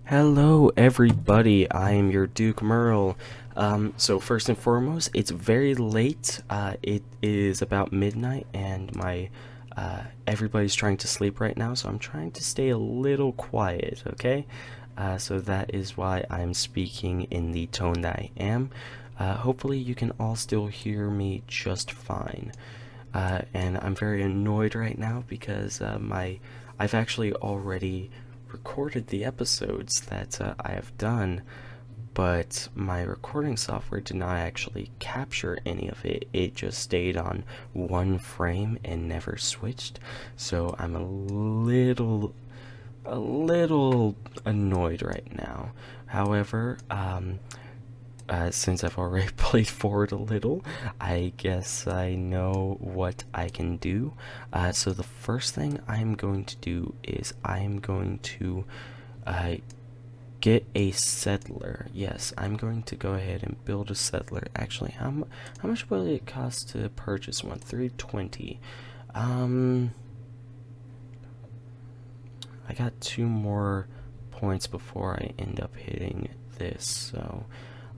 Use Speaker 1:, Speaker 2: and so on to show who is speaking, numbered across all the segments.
Speaker 1: Hello everybody, I am your DukeMuRL. So first and foremost, it's very late. It is about midnight and everybody's trying to sleep right now, so I'm trying to stay a little quiet, okay? So that is why I'm speaking in the tone that I am. Hopefully you can all still hear me just fine. And I'm very annoyed right now because I've actually already recorded the episodes that I have done, but my recording software did not actually capture any of it. It just stayed on one frame and never switched. So I'm a little annoyed right now. However, since I've already played forward a little, I guess I know what I can do. So the first thing I'm going to do is I'm going to get a settler. Yes, I'm going to go ahead and build a settler. Actually, how much will it cost to purchase one? 320. I got 2 more points before I end up hitting this, so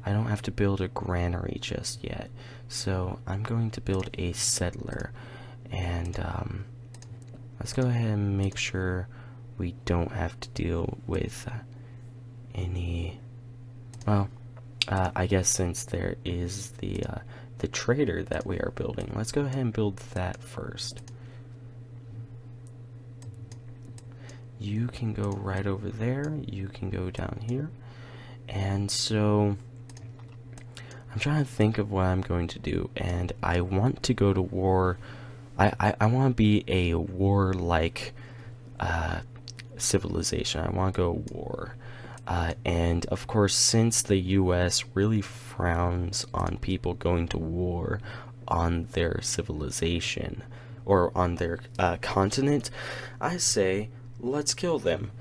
Speaker 1: I don't have to build a granary just yet. So I'm going to build a settler, and let's go ahead and make sure we don't have to deal with any, well, I guess since there is the trader that we are building, let's go ahead and build that first. You can go right over there, you can go down here, and so I'm trying to think of what I'm going to do, and I want to go to war. I want to be a warlike civilization. I want to go to war. And of course, since the US really frowns on people going to war on their civilization or on their continent, I say let's kill them.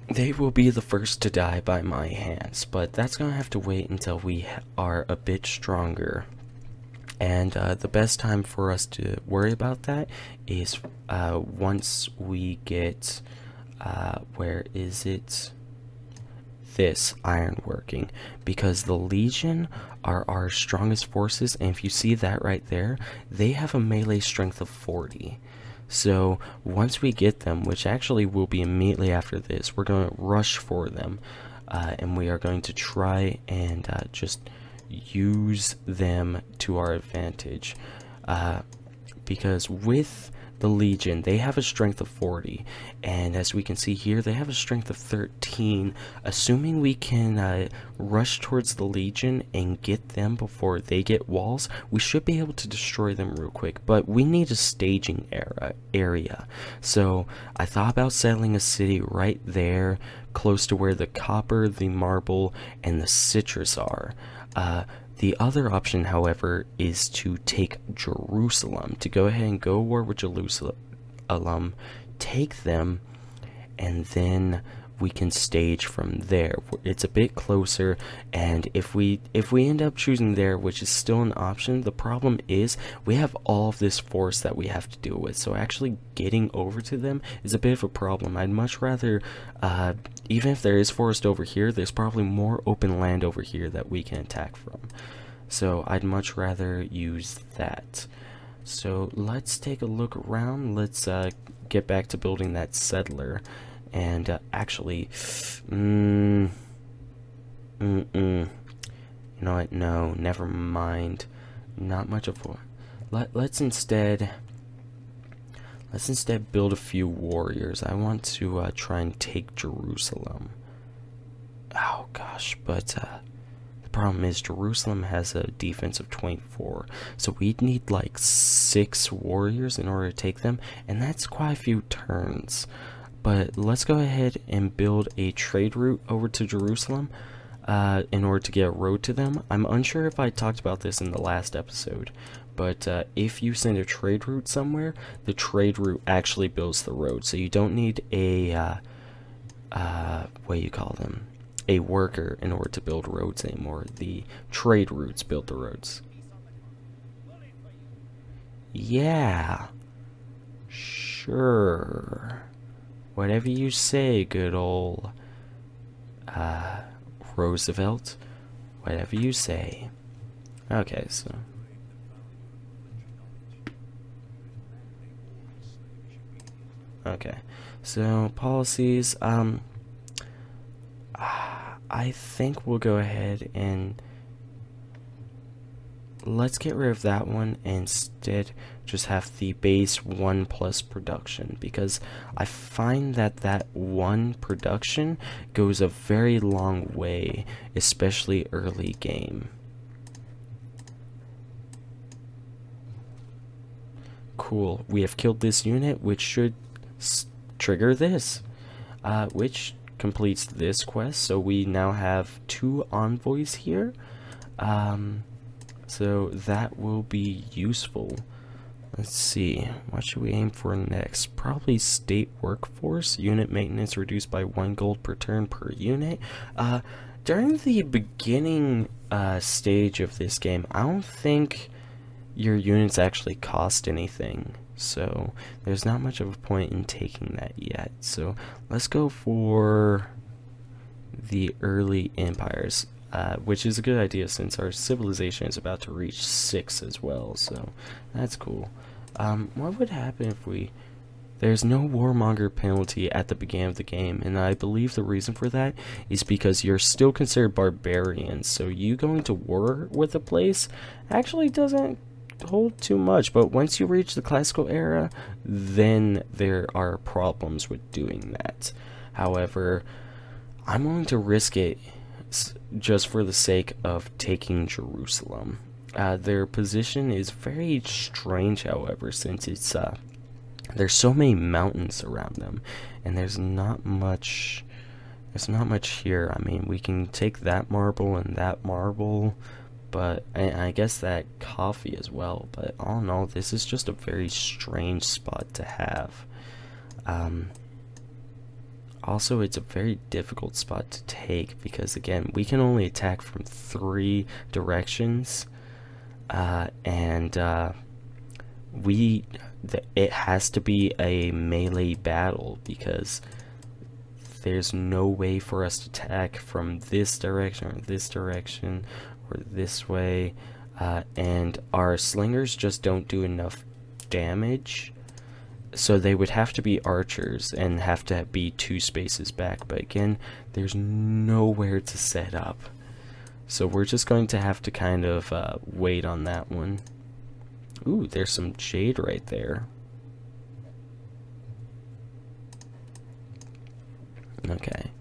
Speaker 1: They will be the first to die by my hands, but that's gonna have to wait until we are a bit stronger. And the best time for us to worry about that is once we get, where is it? This ironworking, because the Legion are our strongest forces, and if you see that right there, they have a melee strength of 40. So once we get them, which actually will be immediately after this, we're going to rush for them, and we are going to try and just use them to our advantage, because with the Legion, they have a strength of 40, and as we can see here, they have a strength of 13. Assuming we can rush towards the Legion and get them before they get walls, we should be able to destroy them real quick, but we need a staging area. So I thought about settling a city right there, close to where the copper, the marble, and the citrus are. The other option, however, is to take Jerusalem, to go ahead and go to war with Jerusalem, take them, and then we can stage from there. It's a bit closer, and if we end up choosing there, which is still an option, the problem is we have all of this force that we have to deal with, so actually getting over to them is a bit of a problem. I'd much rather, even if there is forest over here, there's probably more open land over here that we can attack from, so I'd much rather use that. So let's take a look around. Let's get back to building that settler. And actually, you know what? No, never mind. Not much of one. Let's instead build a few warriors. I want to try and take Jerusalem. Oh gosh, but the problem is Jerusalem has a defense of 24, so we'd need like 6 warriors in order to take them, and that's quite a few turns. But let's go ahead and build a trade route over to Jerusalem in order to get a road to them. I'm unsure if I talked about this in the last episode, but if you send a trade route somewhere, the trade route actually builds the road. So you don't need a, what do you call them? A worker in order to build roads anymore. The trade routes build the roads. Yeah, sure. Whatever you say, good old uh, Roosevelt, whatever you say. Okay, so okay, so policies. I think we'll go ahead and let's get rid of that one and instead just have the base 1 plus production, because I find that that 1 production goes a very long way, especially early game. Cool, we have killed this unit, which should trigger this, which completes this quest. So we now have 2 envoys here. So that will be useful. Let's see, what should we aim for next? Probably state workforce. Unit maintenance reduced by 1 gold per turn per unit. During the beginning stage of this game, I don't think your units actually cost anything. So there's not much of a point in taking that yet. So let's go for the early empires. Which is a good idea since our civilization is about to reach 6 as well, so that's cool. What would happen if there's no warmonger penalty at the beginning of the game, and I believe the reason for that is because you're still considered barbarians, so you going to war with a place actually doesn't hold too much, but once you reach the classical era, then there are problems with doing that. However, I'm willing to risk it just for the sake of taking Jerusalem. Their position is very strange, however, since it's there's so many mountains around them, and there's not much here. I mean, we can take that marble and that marble, but I guess that coffee as well. But all in all, this is just a very strange spot to have. Also, it's a very difficult spot to take because, again, we can only attack from 3 directions, and it has to be a melee battle because there's no way for us to attack from this direction or this way, and our slingers just don't do enough damage. So they would have to be archers and have to be 2 spaces back, but again, there's nowhere to set up. So we're just going to have to kind of wait on that one. Ooh, there's some jade right there. Okay.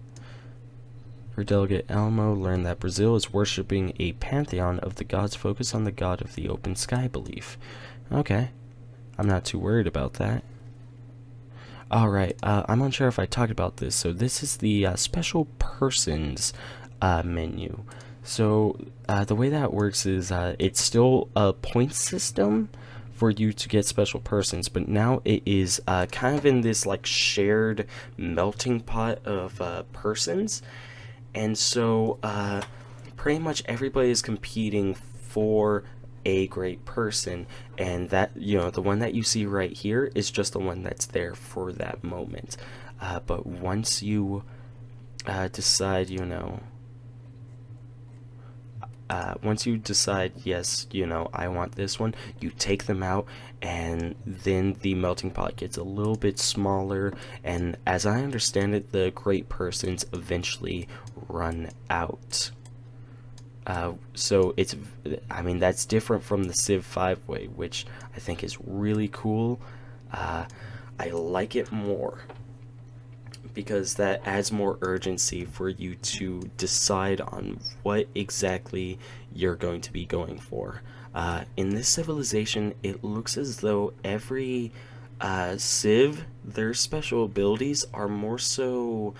Speaker 1: For Delegate Elmo, learn that Brazil is worshipping a pantheon of the gods focused on the god of the open sky belief. Okay. I'm not too worried about that. Alright, I'm unsure if I talked about this. So this is the special persons menu. So the way that works is it's still a point system for you to get special persons, but now it is kind of in this like shared melting pot of persons, and so pretty much everybody is competing for a great person, and that, you know, the one that you see right here is just the one that's there for that moment. But once you decide, you know, once you decide, yes, you know, I want this one, you take them out, and then the melting pot gets a little bit smaller, and as I understand it, the great persons eventually run out. So it's, I mean, that's different from the Civ 5 way, which I think is really cool. I like it more because that adds more urgency for you to decide on what exactly you're going to be going for. In this civilization, it looks as though every Civ, their special abilities are more so,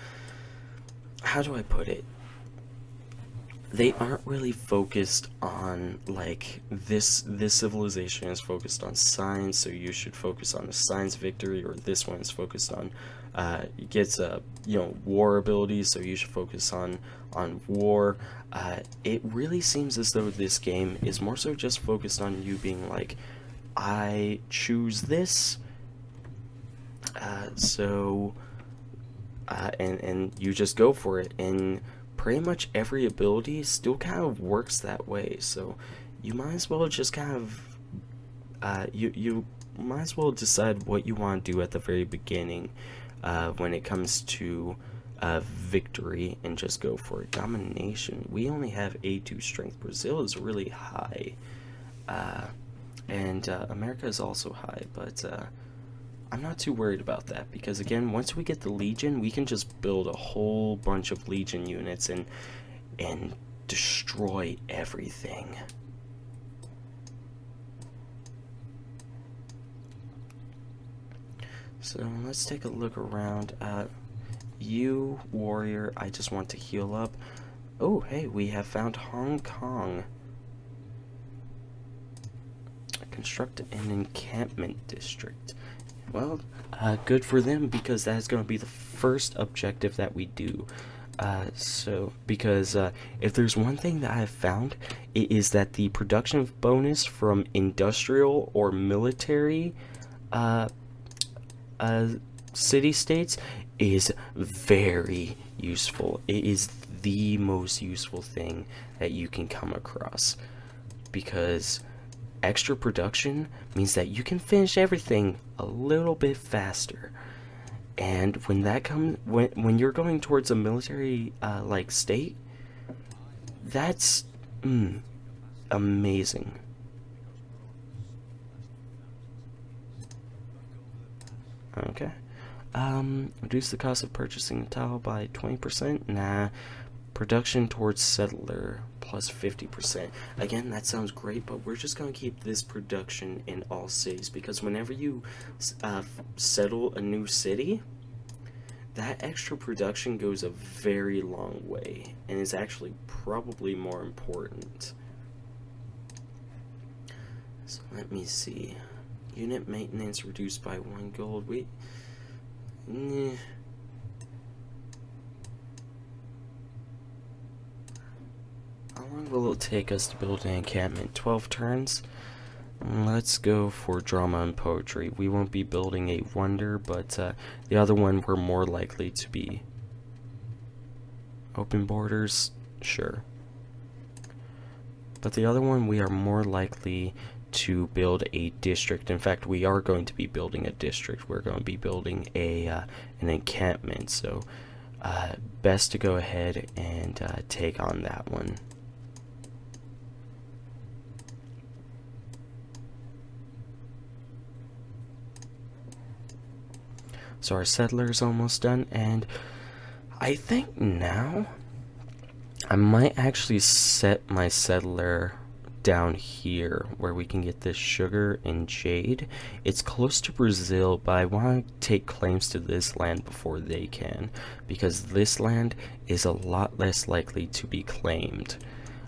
Speaker 1: how do I put it? They aren't really focused on, like, this civilization is focused on science, so you should focus on a science victory, or this one is focused on gets you know, war abilities, so you should focus on war. It really seems as though this game is more so just focused on you being like, I choose this, so and you just go for it, and pretty much every ability still kind of works that way. So you might as well just kind of you might as well decide what you want to do at the very beginning when it comes to victory, and just go for it. Domination, we only have A2 strength. Brazil is really high, and America is also high, but I'm not too worried about that, because again, once we get the Legion, we can just build a whole bunch of Legion units and destroy everything. So let's take a look around. You, warrior, I just want to heal up. Oh, hey, we have found Hong Kong. Construct an encampment district. Well, good for them, because that's going to be the first objective that we do. Because if there's one thing that I've found, it is that the production bonus from industrial or military city-states is very useful. It is the most useful thing that you can come across, because extra production means that you can finish everything a little bit faster. And when that comes, when you're going towards a military like state, that's amazing. Okay. Reduce the cost of purchasing a tile by 20%. Nah. Production towards settler plus 50%. Again, that sounds great, but we're just going to keep this production in all cities, because whenever you settle a new city, that extra production goes a very long way, and is actually probably more important. So let me see. Unit maintenance reduced by 1 gold. How long will it take us to build an encampment? 12 turns? Let's go for drama and poetry. We won't be building a wonder, but the other one we're more likely to be. Open borders? Sure. But the other one, we are more likely to build a district. In fact, we are going to be building a district. We're going to be building an encampment, so best to go ahead and take on that one. So our settler's almost done, and I think now I might actually set my settler down here where we can get this sugar and jade. It's close to Brazil, but I want to take claims to this land before they can, because this land is a lot less likely to be claimed,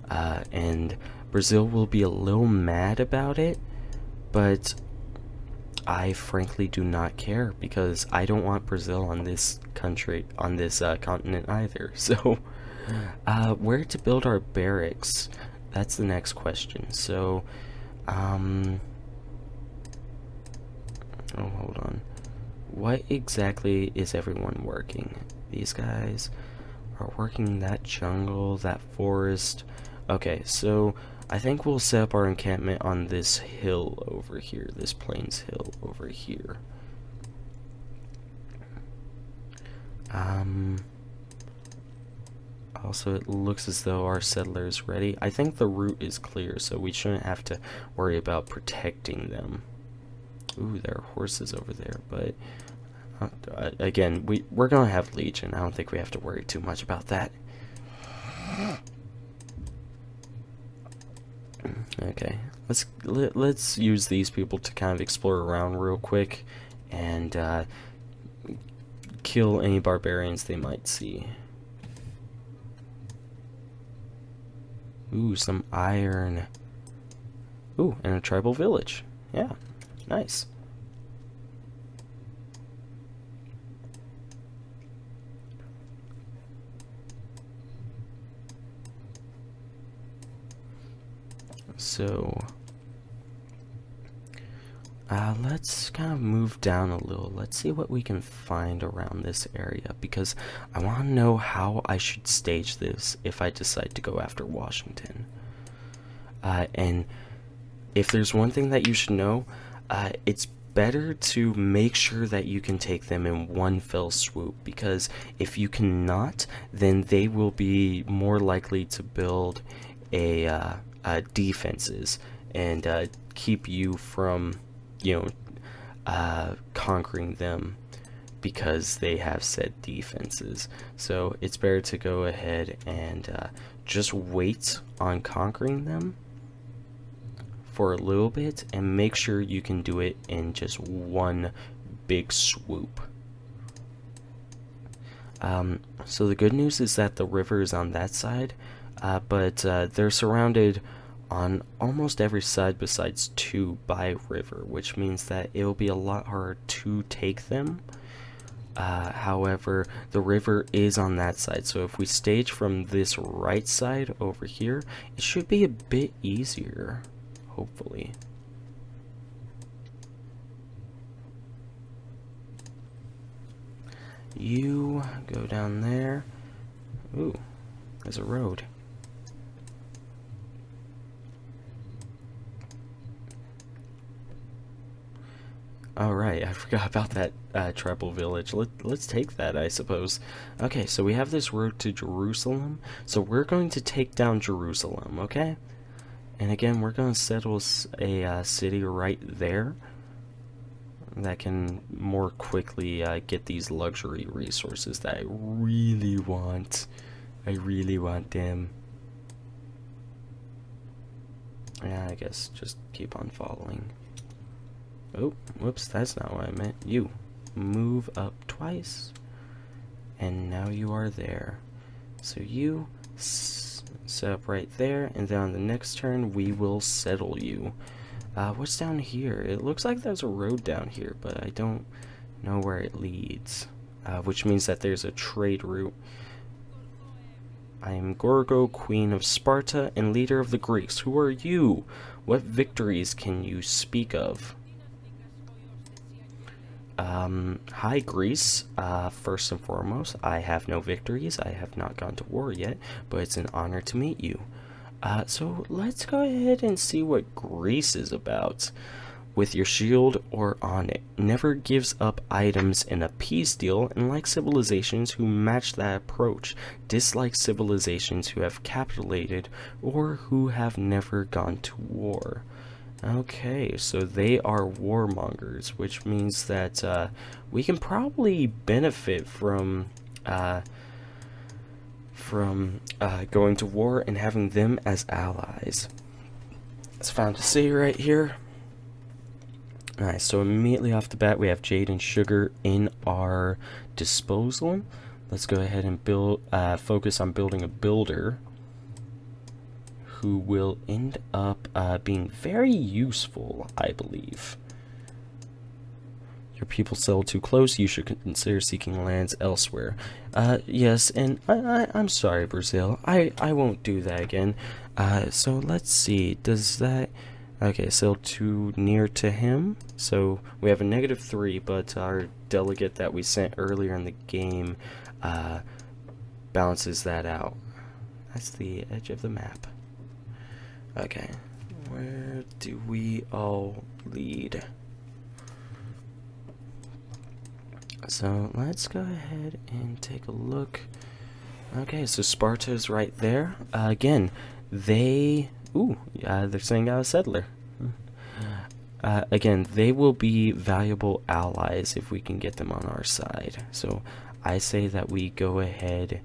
Speaker 1: and Brazil will be a little mad about it, but I frankly do not care, because I don't want Brazil on this country, on this continent either. So where to build our barracks? That's the next question. So oh, hold on. What exactly is everyone working? These guys are working that jungle, that forest. Okay, so I think we'll set up our encampment on this hill over here, this plains hill over here. Also, it looks as though our settler is ready. I think the route is clear, so we shouldn't have to worry about protecting them. Ooh, there are horses over there, but again, we're gonna have Legion. I don't think we have to worry too much about that. Okay, let's use these people to kind of explore around real quick and kill any barbarians they might see. Ooh, some iron. Ooh, and a tribal village. Yeah, nice. So Let's kind of move down a little. Let's see what we can find around this area, because I want to know how I should stage this if I decide to go after Washington. And if there's one thing that you should know, it's better to make sure that you can take them in one fell swoop, because if you cannot, then they will be more likely to build defenses and keep you from, conquering them, because they have said defenses. So it's better to go ahead and just wait on conquering them for a little bit and make sure you can do it in just one big swoop. So the good news is that the river is on that side, but they're surrounded on almost every side besides 2 by river, which means that it'll be a lot harder to take them. However, the river is on that side, so if we stage from this right side over here, it should be a bit easier, hopefully. You go down there. Ooh, there's a road. Alright, I forgot about that tribal village. Let's take that, I suppose. Okay, so we have this road to Jerusalem. So we're going to take down Jerusalem, okay? And again, we're going to settle a city right there that can more quickly get these luxury resources that I really want. I really want them. Yeah, I guess just keep on following. Oh, whoops, that's not what I meant. You move up twice, and now you are there. So you set up right there, and then on the next turn we will settle you. What's down here? It looks like there's a road down here, but I don't know where it leads, which means that there's a trade route. I am Gorgo, Queen of Sparta and leader of the Greeks. Who are you? What victories can you speak of? Hi Greece. First and foremost, I have no victories. I have not gone to war yet, but it's an honor to meet you. So let's go ahead and see what Greece is about. With your shield or on it, never gives up items in a peace deal, and like civilizations who match that approach, dislike civilizations who have capitulated or who have never gone to war. Okay, so they are warmongers, which means that we can probably benefit from going to war and having them as allies. It's found a city right here. Alright, so immediately off the bat we have jade and sugar in our disposal. Let's go ahead and focus on building a builder who will end up being very useful, I believe. Your people settle too close, you should consider seeking lands elsewhere. Yes, and I'm sorry, Brazil. I won't do that again. So let's see, does that... Okay, so too near to him. So we have a -3, but our delegate that we sent earlier in the game balances that out. That's the edge of the map. Okay, where do we all lead? So let's go ahead and take a look. Okay, so Sparta's right there. Again, they... Ooh, they're sending out a settler. Again, they will be valuable allies if we can get them on our side. So I say that we go ahead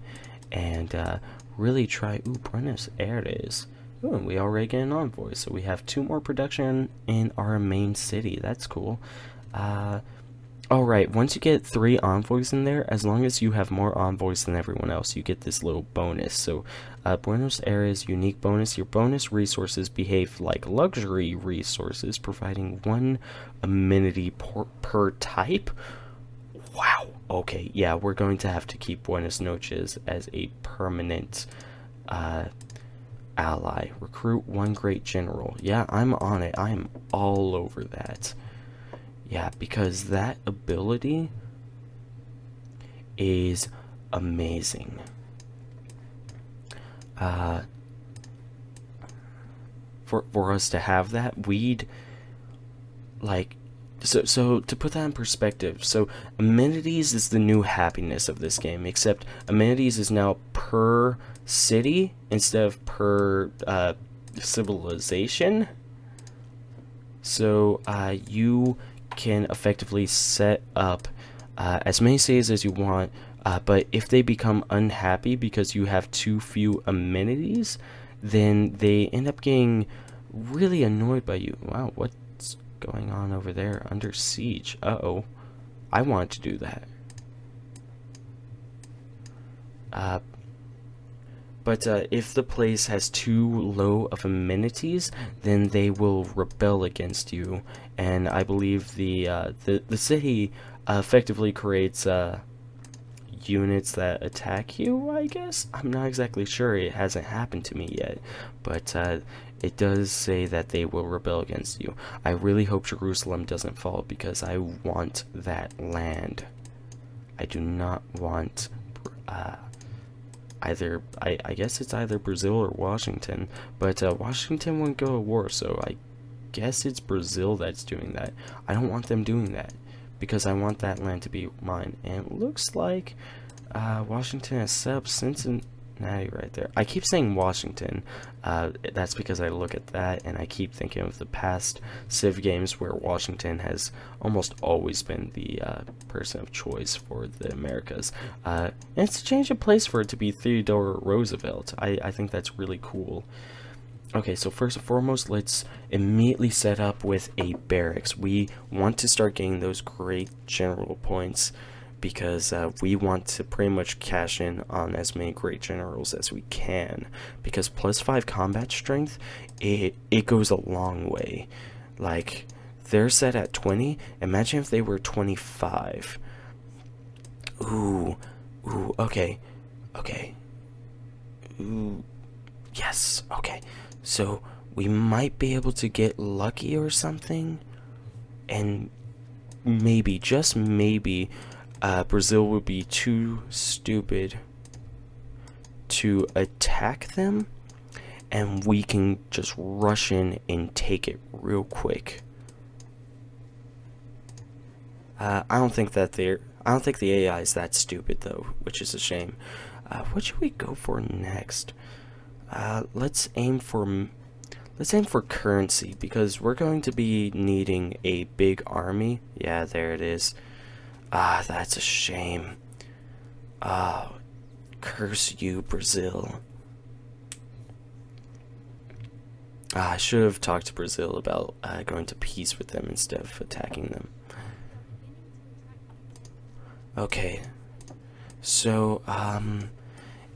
Speaker 1: and really try... Ooh, Buenos Aires. Ooh, and we already get an envoy. So we have 2 more production in our main city. That's cool. Alright, once you get 3 envoys in there, as long as you have more envoys than everyone else, you get this little bonus. So, Buenos Aires unique bonus. Your bonus resources behave like luxury resources, providing 1 amenity per type. Wow. Okay, yeah, we're going to have to keep Buenos Noches as a permanent ally. Recruit 1 great general. Yeah, I'm on it. I'm all over that. Yeah, because that ability is amazing. For us to have that, we'd like so to put that in perspective, so amenities is the new happiness of this game, except amenities is now per city instead of per civilization. So you can effectively set up as many cities as you want, but if they become unhappy because you have too few amenities, then they end up getting really annoyed by you. Wow, what's going on over there? Under siege. Uh-oh. I want to do that. But if the place has too low of amenities, then they will rebel against you. And I believe the city effectively creates units that attack you, I guess? I'm not exactly sure. It hasn't happened to me yet. But it does say that they will rebel against you. I really hope Jerusalem doesn't fall, because I want that land. I do not want either. I guess it's either Brazil or Washington, but Washington wouldn't go to war, so I guess it's Brazil that's doing that. I don't want them doing that, because I want that land to be mine. And it looks like Washington has set up Cincinnati right there. I keep saying Washington. That's because I look at that and I keep thinking of the past Civ games where Washington has almost always been the person of choice for the Americas. And it's a change of place for it to be Theodore Roosevelt. I think that's really cool. Okay, so first and foremost, let's immediately set up with a barracks. We want to start getting those great general points, because we want to pretty much cash in on as many great generals as we can, because +5 combat strength, it goes a long way. Like, they're set at 20. Imagine if they were 25. Ooh, okay, ooh, yes, okay. So we might be able to get lucky or something, and maybe, just maybe, Brazil would be too stupid to attack them, and we can just rush in and take it real quick. I don't think the AI is that stupid though, which is a shame. What should we go for next? Let's aim for currency, because we're going to be needing a big army. Yeah, there it is. That's a shame. Curse you, Brazil. I should have talked to Brazil about going to peace with them instead of attacking them. Okay, so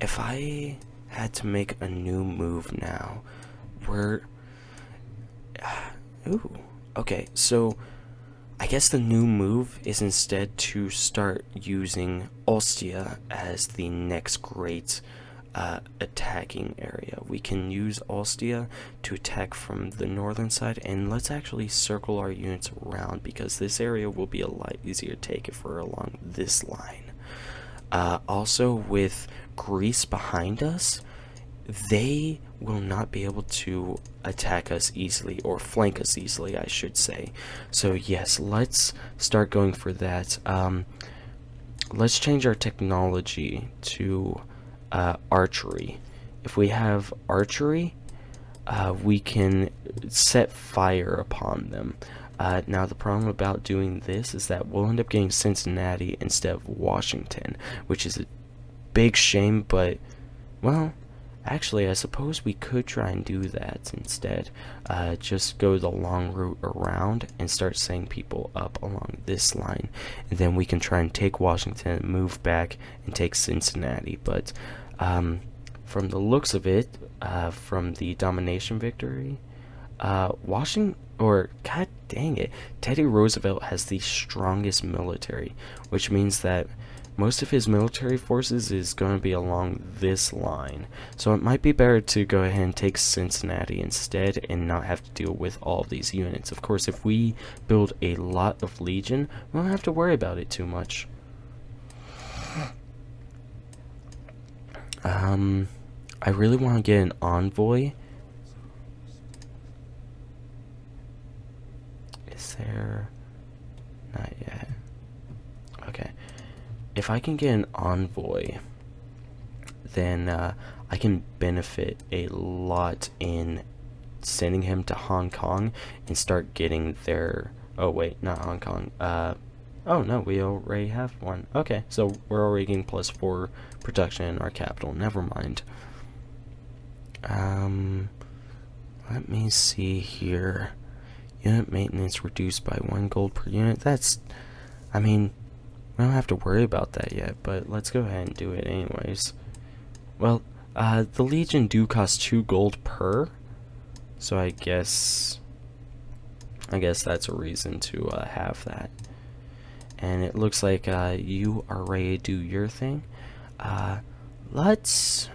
Speaker 1: if I had to make a new move now, okay, so I guess the new move is instead to start using Ostia as the next great attacking area. We can use Ostia to attack from the northern side, and let's actually circle our units around, because this area will be a lot easier to take if we're along this line. Also, with Greece behind us, they will not be able to attack us easily, or flank us easily, I should say. So yes, let's start going for that. Let's change our technology to archery. If we have archery, we can set fire upon them. Now the problem about doing this is that we'll end up getting Cincinnati instead of Washington, which is a big shame, but, well, actually, I suppose we could try and do that instead. Just go the long route around and start setting people up along this line. And then we can try and take Washington, move back, and take Cincinnati. But from the looks of it, from the domination victory, Washington, or god dang it, Teddy Roosevelt has the strongest military, which means that most of his military forces is going to be along this line. So it might be better to go ahead and take Cincinnati instead and not have to deal with all of these units. Of course, if we build a lot of Legion, we don't have to worry about it too much. I really want to get an envoy. Is there? Not yet. Okay. If I can get an envoy, then I can benefit a lot in sending him to Hong Kong and start getting their... Oh wait, not Hong Kong. Oh no, we already have one. Okay, so we're already getting +4 production in our capital. Never mind. Let me see here. Unit maintenance reduced by 1 gold per unit. That's... I mean, we don't have to worry about that yet, but let's go ahead and do it anyways. Well, the Legion do cost 2 gold per, so I guess that's a reason to have that. And it looks like you are ready to do your thing. Let's...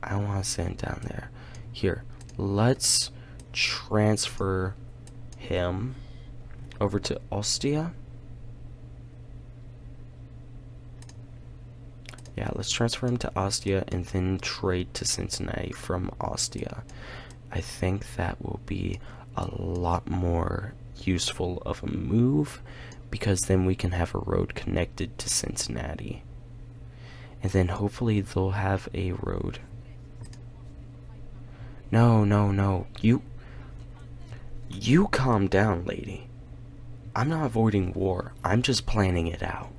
Speaker 1: I don't want to send down there. Here, let's transfer him over to Ostia. Yeah, let's transfer him to Ostia and then trade to Cincinnati from Ostia. I think that will be a lot more useful of a move, because then we can have a road connected to Cincinnati. And then hopefully they'll have a road. No, no, no. You calm down, lady. I'm not avoiding war. I'm just planning it out.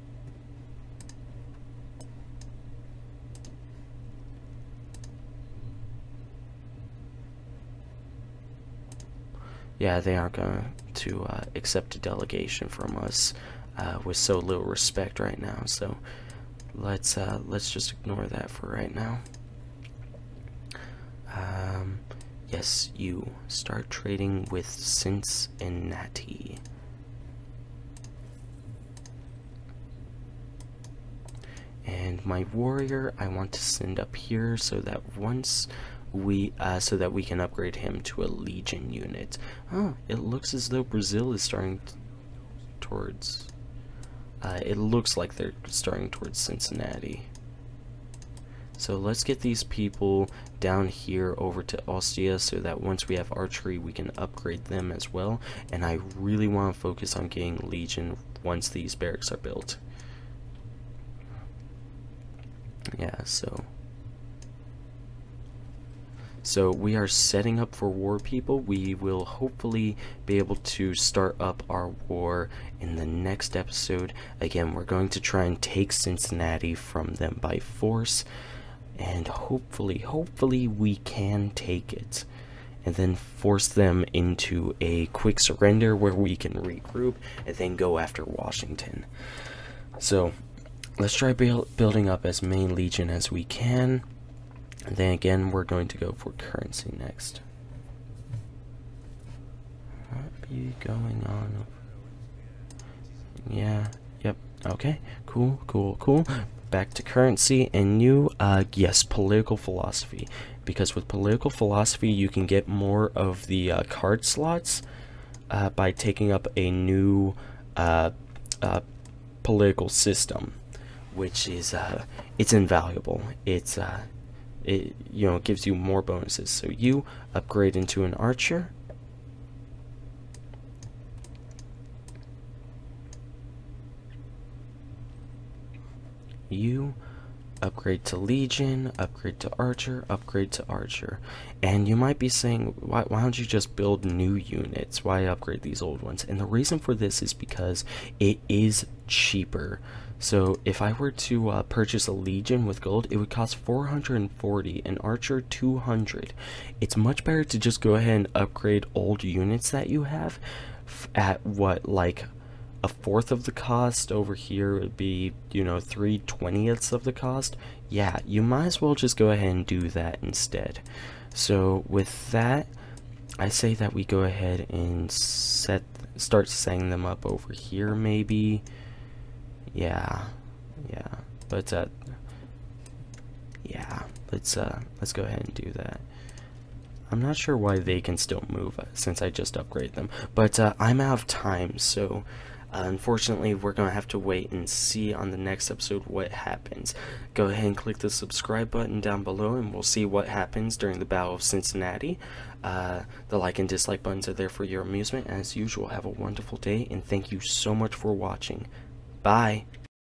Speaker 1: Yeah, they aren't going to accept a delegation from us with so little respect right now. So let's just ignore that for right now. Yes, you start trading with Cincinnati. And my warrior, I want to send up here so that once we can upgrade him to a Legion unit. Oh, it looks as though Brazil is starting towards. It looks like they're starting towards Cincinnati. So let's get these people down here over to Ostia so that once we have archery we can upgrade them as well. And I really want to focus on getting Legion once these barracks are built. Yeah, so we are setting up for war, people. We will hopefully be able to start up our war in the next episode. Again, we're going to try and take Cincinnati from them by force. And hopefully we can take it. And then force them into a quick surrender where we can regroup and then go after Washington. So let's try building up as many Legion as we can. And then again, we're going to go for currency next. What be going on? Yeah, yep, okay, cool. Back to currency, and you, yes, political philosophy. Because with political philosophy, you can get more of the card slots by taking up a new political system, which is, it's invaluable. It gives you more bonuses. So you upgrade into an archer. You upgrade to Legion, upgrade to Archer, upgrade to Archer. And you might be saying, why don't you just build new units? Why upgrade these old ones? And the reason for this is because it is cheaper. So if I were to purchase a Legion with gold, it would cost 440, and Archer 200. It's much better to just go ahead and upgrade old units that you have at what, like a fourth of the cost. Over here would be, 3/20ths of the cost. Yeah, you might as well just go ahead and do that instead. So with that, I say that we go ahead and start setting them up over here maybe. Yeah, Yeah, but yeah, let's go ahead and do that. I'm not sure why they can still move since I just upgraded them, but I'm out of time, so unfortunately we're gonna have to wait and see on the next episode what happens. Go ahead and click the subscribe button down below and we'll see what happens during the Battle of Cincinnati. The like and dislike buttons are there for your amusement. As usual, have a wonderful day and thank you so much for watching. Bye!